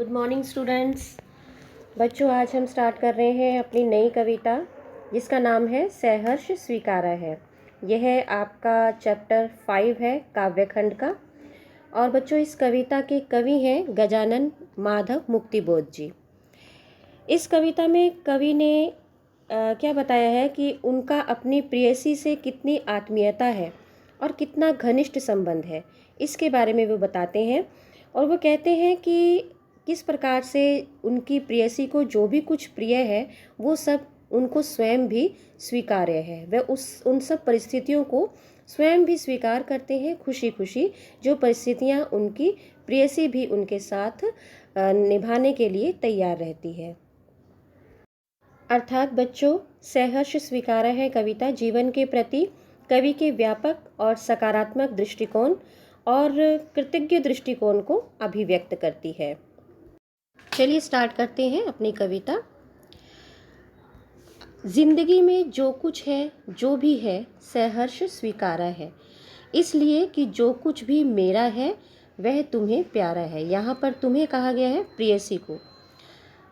Good morning students. बच्चों, आज हम स्टार्ट कर रहे हैं अपनी नई कविता जिसका नाम है सहर्ष स्वीकारा है। यह आपका चैप्टर 5 है काव्यखंड का। और बच्चों, इस कविता के कवि हैं गजानन माधव मुक्तिबोध जी। इस कविता में कवि ने क्या बताया है कि उनका अपनी प्रेयसी से कितनी आत्मीयता है और कितना घनिष्ठ संबंध है, इसके बारे में वो बताते हैं। और वो कहते हैं कि किस प्रकार से उनकी प्रेयसी को जो भी कुछ प्रिय है वो सब उनको स्वयं भी स्वीकार्य है। वे उन सब परिस्थितियों को स्वयं भी स्वीकार करते हैं खुशी खुशी, जो परिस्थितियाँ उनकी प्रेयसी भी उनके साथ निभाने के लिए तैयार रहती है। अर्थात बच्चों, सहर्ष स्वीकारा है कविता जीवन के प्रति कवि के व्यापक और सकारात्मक दृष्टिकोण और कृतज्ञ दृष्टिकोण को अभिव्यक्त करती है। चलिए स्टार्ट करते हैं अपनी कविता। जिंदगी में जो कुछ है, जो भी है, सहर्ष स्वीकारा है, इसलिए कि जो कुछ भी मेरा है वह तुम्हें प्यारा है। यहाँ पर तुम्हें कहा गया है प्रेयसी को।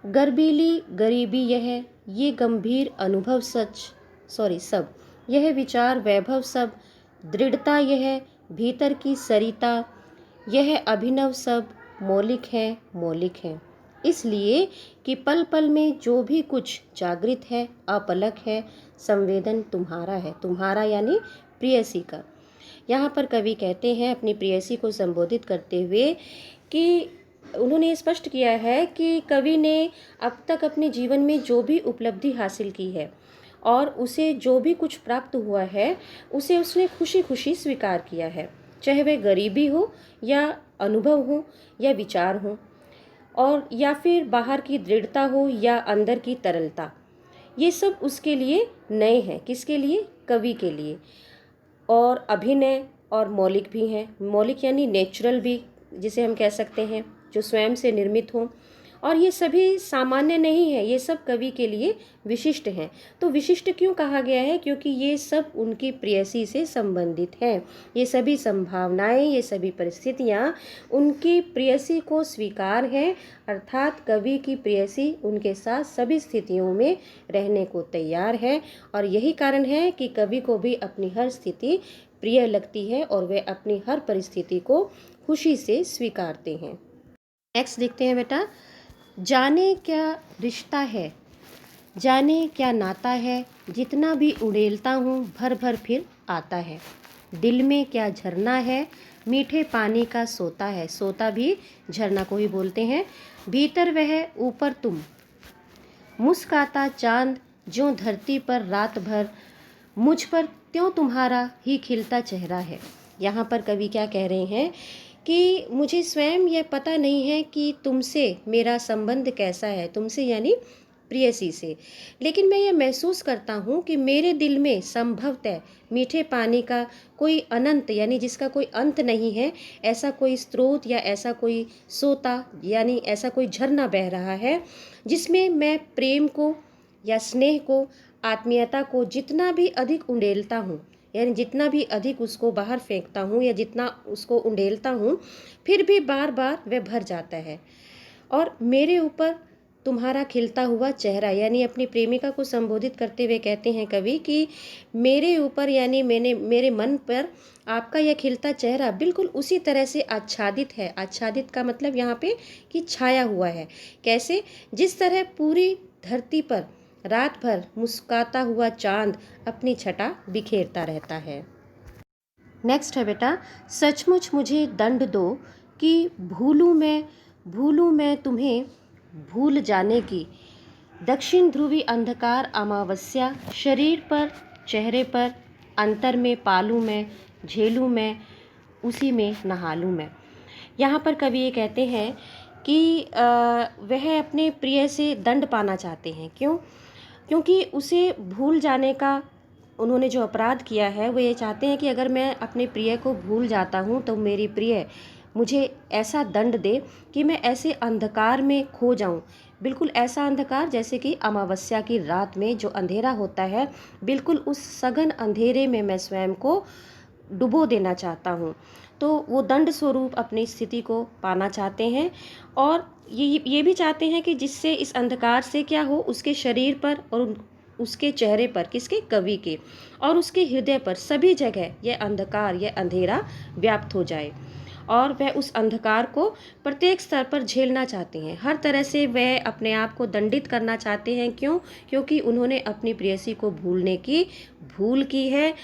गर्बीली गरीबी यह, ये गंभीर अनुभव सब, यह विचार वैभव सब, दृढ़ता यह भीतर की सरिता, यह अभिनव सब मौलिक है, इसलिए कि पल पल में जो भी कुछ जागृत है, अपलक है, संवेदन तुम्हारा है। तुम्हारा यानी प्रेयसी का। यहाँ पर कवि कहते हैं अपनी प्रेयसी को संबोधित करते हुए कि उन्होंने स्पष्ट किया है कि कवि ने अब तक अपने जीवन में जो भी उपलब्धि हासिल की है और उसे जो भी कुछ प्राप्त हुआ है उसे उसने खुशी खुशी स्वीकार किया है, चाहे वह गरीबी हो या अनुभव हो या विचार हो, और या फिर बाहर की दृढ़ता हो या अंदर की तरलता। ये सब उसके लिए नए हैं। किसके लिए? कवि के लिए। और अभिनय और मौलिक भी हैं। मौलिक यानी नेचुरल भी, जिसे हम कह सकते हैं, जो स्वयं से निर्मित हों। और ये सभी सामान्य नहीं है, ये सब कवि के लिए विशिष्ट हैं। तो विशिष्ट क्यों कहा गया है? क्योंकि ये सब उनकी प्रेयसी से संबंधित हैं। ये सभी संभावनाएं, ये सभी परिस्थितियां उनकी प्रेयसी को स्वीकार हैं। अर्थात कवि की प्रेयसी उनके साथ सभी स्थितियों में रहने को तैयार है। और यही कारण है कि कवि को भी अपनी हर स्थिति प्रिय लगती है और वे अपनी हर परिस्थिति को खुशी से स्वीकारते हैं। नेक्स्ट देखते हैं बेटा। जाने क्या रिश्ता है, जाने क्या नाता है, जितना भी उड़ेलता हूँ भर भर फिर आता है। दिल में क्या झरना है, मीठे पानी का सोता है। सोता भी झरना को ही बोलते हैं। भीतर वह ऊपर तुम, मुस्काता चांद जो धरती पर रात भर, मुझ पर त्यों तुम्हारा ही खिलता चेहरा है। यहाँ पर कवि क्या कह रहे हैं कि मुझे स्वयं यह पता नहीं है कि तुमसे मेरा संबंध कैसा है, तुमसे यानी प्रेयसी से, लेकिन मैं ये महसूस करता हूँ कि मेरे दिल में संभवतः मीठे पानी का कोई अनंत यानी जिसका कोई अंत नहीं है, ऐसा कोई स्रोत या ऐसा कोई सोता यानी ऐसा कोई झरना बह रहा है जिसमें मैं प्रेम को या स्नेह को, आत्मीयता को जितना भी अधिक उंडेलता हूँ, यानी जितना भी अधिक उसको बाहर फेंकता हूँ या जितना उसको उंडेलता हूँ, फिर भी बार बार वह भर जाता है। और मेरे ऊपर तुम्हारा खिलता हुआ चेहरा, यानी अपनी प्रेमिका को संबोधित करते हुए कहते हैं कवि कि मेरे ऊपर यानी मेरे मन पर आपका यह खिलता चेहरा बिल्कुल उसी तरह से आच्छादित है। आच्छादित का मतलब यहाँ पे कि छाया हुआ है। कैसे? जिस तरह पूरी धरती पर रात भर मुस्कुराता हुआ चांद अपनी छटा बिखेरता रहता है। नेक्स्ट है बेटा। सचमुच मुझे दंड दो कि भूलूं मैं तुम्हें भूल जाने की। दक्षिण ध्रुवी अंधकार अमावस्या, शरीर पर चेहरे पर अंतर में पालूं मैं, झेलूं मैं, उसी में नहालूं मैं। यहाँ पर कवि ये कहते हैं कि वह अपने प्रिय से दंड पाना चाहते हैं। क्यों? क्योंकि उसे भूल जाने का उन्होंने जो अपराध किया है, वो ये चाहते हैं कि अगर मैं अपने प्रिय को भूल जाता हूँ तो मेरी प्रिय मुझे ऐसा दंड दे कि मैं ऐसे अंधकार में खो जाऊँ। बिल्कुल ऐसा अंधकार जैसे कि अमावस्या की रात में जो अंधेरा होता है, बिल्कुल उस सघन अंधेरे में मैं स्वयं को डुबो देना चाहता हूँ। तो वो दंड स्वरूप अपनी स्थिति को पाना चाहते हैं और ये भी चाहते हैं कि जिससे इस अंधकार से क्या हो, उसके शरीर पर और उसके चेहरे पर, किसके, कवि के, और उसके हृदय पर सभी जगह यह अंधकार, यह अंधेरा व्याप्त हो जाए और वह उस अंधकार को प्रत्येक स्तर पर झेलना चाहते हैं। हर तरह से वह अपने आप को दंडित करना चाहते हैं। क्यों? क्योंकि उन्होंने अपनी प्रेयसी को भूलने की भूल की है।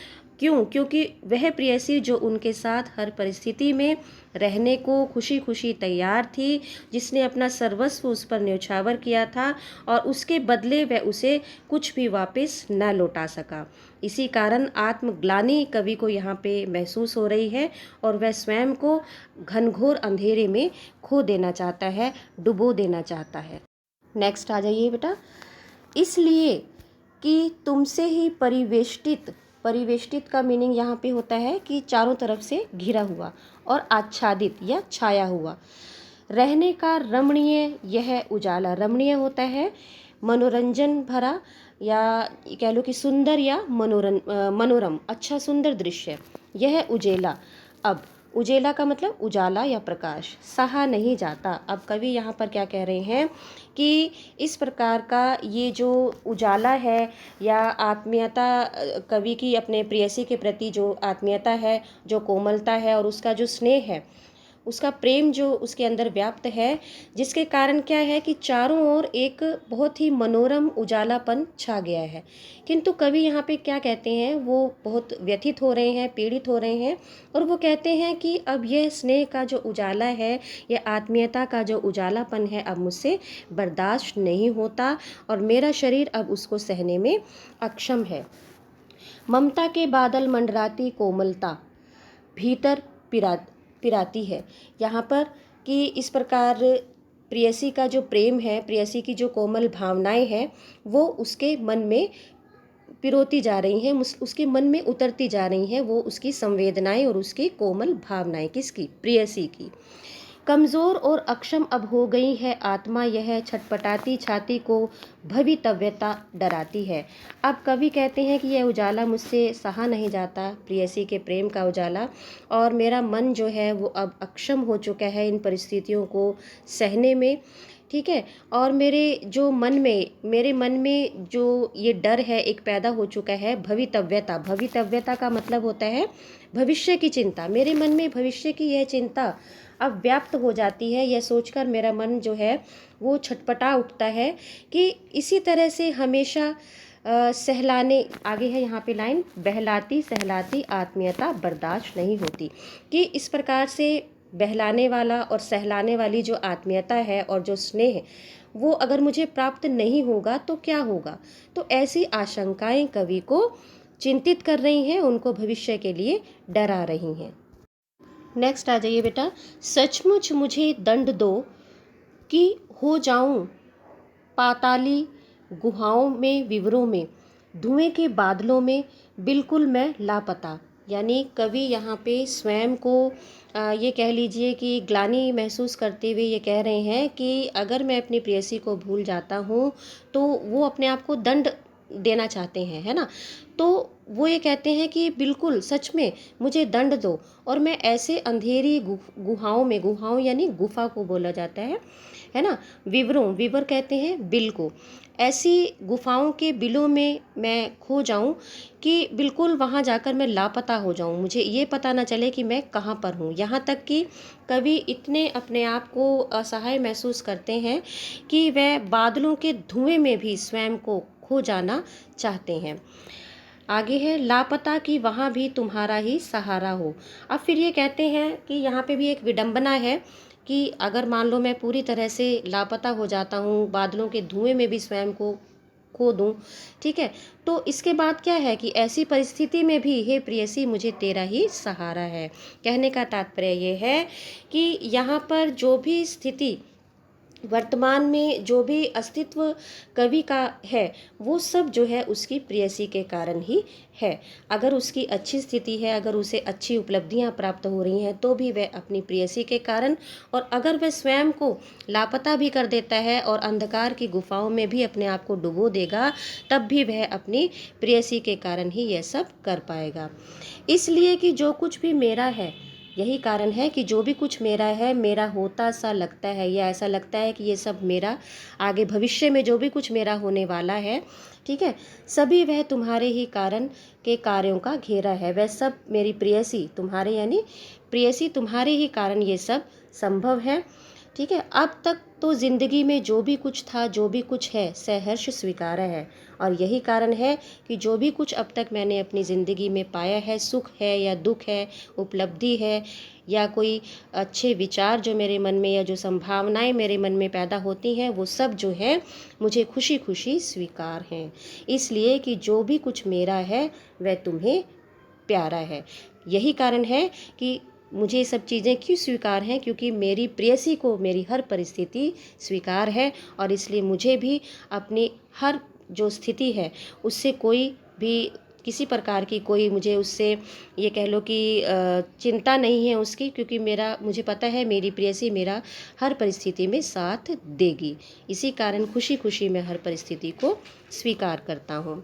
क्यों? क्योंकि वह प्रेयसी जो उनके साथ हर परिस्थिति में रहने को खुशी खुशी तैयार थी, जिसने अपना सर्वस्व उस पर न्यौछावर किया था और उसके बदले वह उसे कुछ भी वापस न लौटा सका। इसी कारण आत्मग्लानि कवि को यहाँ पे महसूस हो रही है और वह स्वयं को घनघोर अंधेरे में खो देना चाहता है, डुबो देना चाहता है। नेक्स्ट आ जाइए बेटा। इसलिए कि तुमसे ही परिवेष्टित, परिवेष्टित का मीनिंग यहाँ पे होता है कि चारों तरफ से घिरा हुआ और आच्छादित या छाया हुआ, रहने का रमणीय यह उजाला, रमणीय होता है मनोरंजन भरा या कह लो कि सुंदर या मनोरम, अच्छा सुंदर दृश्य, यह उजेला। अब उजेला का मतलब उजाला या प्रकाश, सहा नहीं जाता। अब कवि यहाँ पर क्या कह रहे हैं कि इस प्रकार का ये जो उजाला है या आत्मीयता, कवि की अपने प्रेयसी के प्रति जो आत्मीयता है, जो कोमलता है और उसका जो स्नेह है, उसका प्रेम जो उसके अंदर व्याप्त है, जिसके कारण क्या है कि चारों ओर एक बहुत ही मनोरम उजालापन छा गया है। किंतु कवि यहाँ पे क्या कहते हैं, वो बहुत व्यथित हो रहे हैं, पीड़ित हो रहे हैं और वो कहते हैं कि अब यह स्नेह का जो उजाला है, यह आत्मीयता का जो उजालापन है, अब मुझसे बर्दाश्त नहीं होता और मेरा शरीर अब उसको सहने में अक्षम है। ममता के बादल मंडराती कोमलता भीतर पिराती है। यहाँ पर कि इस प्रकार प्रेयसी का जो प्रेम है, प्रेयसी की जो कोमल भावनाएं हैं, वो उसके मन में पिरोती जा रही हैं, उसके मन में उतरती जा रही हैं, वो उसकी संवेदनाएं और उसकी कोमल भावनाएं, किसकी, प्रेयसी की। कमज़ोर और अक्षम अब हो गई है आत्मा, यह छटपटाती छाती को भवितव्यता डराती है। अब कवि कहते हैं कि यह उजाला मुझसे सहा नहीं जाता, प्रेयसी के प्रेम का उजाला, और मेरा मन जो है वो अब अक्षम हो चुका है इन परिस्थितियों को सहने में। ठीक है, और मेरे मन में जो ये डर है एक पैदा हो चुका है, भवितव्यता। भवितव्यता का मतलब होता है भविष्य की चिंता। मेरे मन में भविष्य की यह चिंता अब व्याप्त हो जाती है। यह सोचकर मेरा मन जो है वो छटपटा उठता है कि इसी तरह से हमेशा सहलाने, आगे है यहाँ पे लाइन, बहलाती सहलाती आत्मीयता बर्दाश्त नहीं होती, कि इस प्रकार से बहलाने वाला और सहलाने वाली जो आत्मीयता है और जो स्नेह, वो अगर मुझे प्राप्त नहीं होगा तो क्या होगा। तो ऐसी आशंकाएं कवि को चिंतित कर रही हैं, उनको भविष्य के लिए डरा रही हैं। नेक्स्ट आ जाइए बेटा। सचमुच मुझे दंड दो कि हो जाऊं पाताली गुहाओं में, विवरों में, धुएं के बादलों में, बिल्कुल मैं लापता। यानी कवि यहाँ पे स्वयं को ये कह लीजिए कि ग्लानि महसूस करते हुए ये कह रहे हैं कि अगर मैं अपनी प्रेयसी को भूल जाता हूँ तो वो अपने आप को दंड देना चाहते हैं, है ना। तो वो ये कहते हैं कि बिल्कुल सच में मुझे दंड दो और मैं ऐसे अंधेरी गुहाओं में, गुहाओं यानी गुफा को बोला जाता है ना। विवर कहते हैं बिल को। ऐसी गुफाओं के बिलों में मैं खो जाऊं कि बिल्कुल वहां जाकर मैं लापता हो जाऊं, मुझे ये पता ना चले कि मैं कहाँ पर हूँ। यहाँ तक कि कवि इतने अपने आप को असहाय महसूस करते हैं कि वह बादलों के धुएं में भी स्वयं को खो जाना चाहते हैं। आगे है लापता कि वहाँ भी तुम्हारा ही सहारा हो। अब फिर ये कहते हैं कि यहाँ पे भी एक विडंबना है कि अगर मान लो मैं पूरी तरह से लापता हो जाता हूँ, बादलों के धुएं में भी स्वयं को खो दूँ, ठीक है, तो इसके बाद क्या है कि ऐसी परिस्थिति में भी हे प्रेयसी मुझे तेरा ही सहारा है। कहने का तात्पर्य ये है कि यहाँ पर जो भी स्थिति वर्तमान में जो भी अस्तित्व कवि का है वो सब जो है उसकी प्रेयसी के कारण ही है। अगर उसकी अच्छी स्थिति है, अगर उसे अच्छी उपलब्धियां प्राप्त हो रही हैं तो भी वह अपनी प्रेयसी के कारण, और अगर वह स्वयं को लापता भी कर देता है और अंधकार की गुफाओं में भी अपने आप को डुबो देगा तब भी वह अपनी प्रेयसी के कारण ही यह सब कर पाएगा। इसलिए कि जो कुछ भी मेरा है, यही कारण है कि जो भी कुछ मेरा है मेरा होता सा लगता है, या ऐसा लगता है कि ये सब मेरा, आगे भविष्य में जो भी कुछ मेरा होने वाला है, ठीक है, सभी वह तुम्हारे ही कारण के कार्यों का घेरा है। वह सब मेरी प्रेयसी तुम्हारे, यानी प्रेयसी तुम्हारे ही कारण ये सब संभव है। ठीक है, अब तक तो जिंदगी में जो भी कुछ था, जो भी कुछ है, सहर्ष स्वीकारा है। और यही कारण है कि जो भी कुछ अब तक मैंने अपनी ज़िंदगी में पाया है, सुख है या दुख है, उपलब्धि है या कोई अच्छे विचार जो मेरे मन में, या जो संभावनाएं मेरे मन में पैदा होती हैं, वो सब जो है मुझे खुशी खुशी स्वीकार हैं। इसलिए कि जो भी कुछ मेरा है वह तुम्हें प्यारा है। यही कारण है कि मुझे ये सब चीज़ें क्यों स्वीकार हैं, क्योंकि मेरी प्रेयसी को मेरी हर परिस्थिति स्वीकार है, और इसलिए मुझे भी अपनी हर जो स्थिति है उससे कोई भी, किसी प्रकार की कोई मुझे उससे, ये कह लो कि चिंता नहीं है उसकी, क्योंकि मुझे पता है मेरी प्रेयसी मेरा हर परिस्थिति में साथ देगी। इसी कारण खुशी खुशी मैं हर परिस्थिति को स्वीकार करता हूँ।